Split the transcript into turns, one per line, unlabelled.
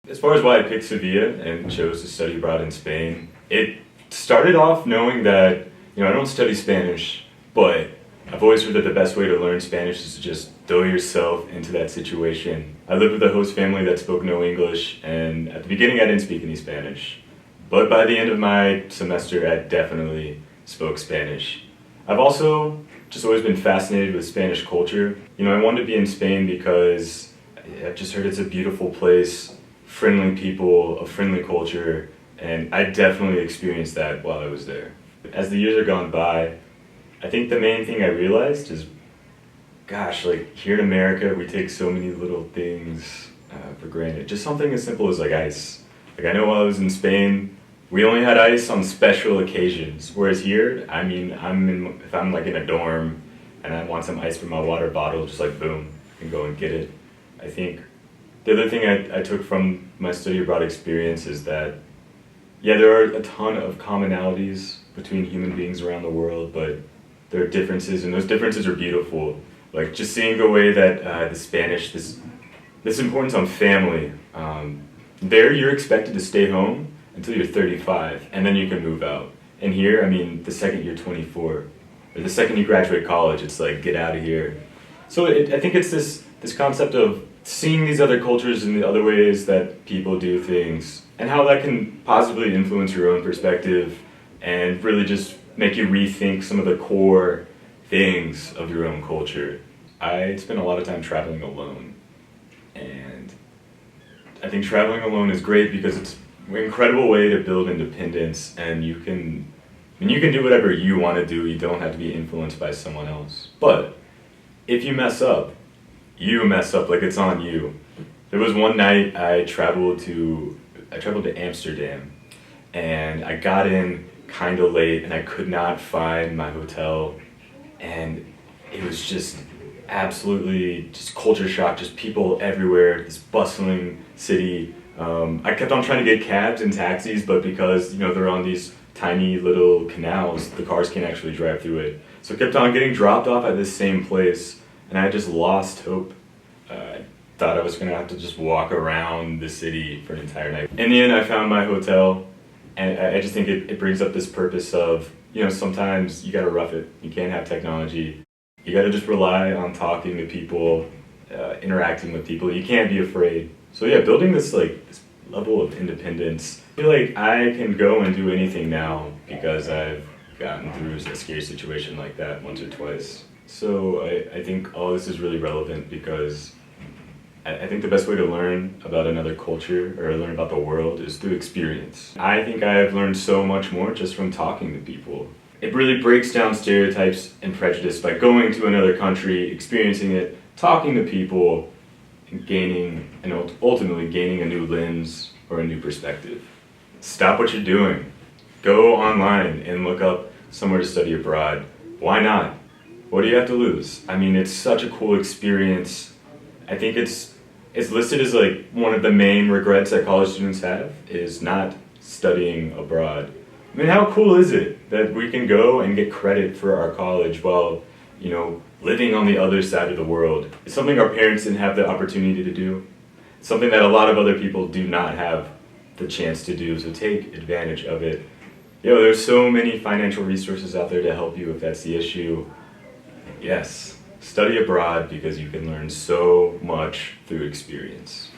As far as why I picked Sevilla and chose to study abroad in Spain, it started off knowing that, I don't study Spanish, but I've always heard that the best way to learn Spanish is to just throw yourself into that situation. I lived with a host family that spoke no English, and at the beginning I didn't speak any Spanish. But by the end of my semester, I definitely spoke Spanish. I've also just always been fascinated with Spanish culture. I wanted to be in Spain because I've just heard it's a beautiful place, friendly people, a friendly culture, and I definitely experienced that while I was there. As the years have gone by, I think the main thing I realized is, here in America, we take so many little things for granted. Just something as simple as ice. I know while I was in Spain, we only had ice on special occasions, whereas here, if I'm in a dorm and I want some ice for my water bottle, just boom, I can go and get it. I think the other thing I took from my study abroad experience is that, there are a ton of commonalities between human beings around the world, but there are differences, and those differences are beautiful. Just seeing the way that the Spanish, this importance on family, there you're expected to stay home until you're 35, and then you can move out. And here, the second you're 24, or the second you graduate college, it's get out of here. So I think it's this concept of seeing these other cultures and the other ways that people do things, and how that can positively influence your own perspective and really just make you rethink some of the core things of your own culture. I spent a lot of time traveling alone, and I think traveling alone is great because it's an incredible way to build independence, and you can do whatever you want to do. You don't have to be influenced by someone else. But if you mess up, it's on you. There was one night I traveled to Amsterdam, and I got in kind of late, and I could not find my hotel, and it was just absolutely just culture shock, just people everywhere, this bustling city. I kept on trying to get cabs and taxis, but because they're on these tiny little canals, the cars can't actually drive through it. So I kept on getting dropped off at this same place, and I just lost hope. I thought I was going to have to just walk around the city for an entire night. In the end, I found my hotel, and I just think it brings up this purpose of, sometimes you got to rough it. You can't have technology. You got to just rely on talking to people, interacting with people. You can't be afraid. So building this this level of independence. I feel like I can go and do anything now because I've gotten through a scary situation like that once or twice. So I think all this is really relevant because I think the best way to learn about another culture or learn about the world is through experience. I think I have learned so much more just from talking to people. It really breaks down stereotypes and prejudice by going to another country, experiencing it, talking to people, and ultimately gaining a new lens or a new perspective. Stop what you're doing. Go online and look up somewhere to study abroad. Why not? What do you have to lose? It's such a cool experience. I think it's listed as one of the main regrets that college students have is not studying abroad. How cool is it that we can go and get credit for our college while, living on the other side of the world? It's something our parents didn't have the opportunity to do. It's something that a lot of other people do not have the chance to do, so take advantage of it. There's so many financial resources out there to help you if that's the issue. Yes, study abroad because you can learn so much through experience.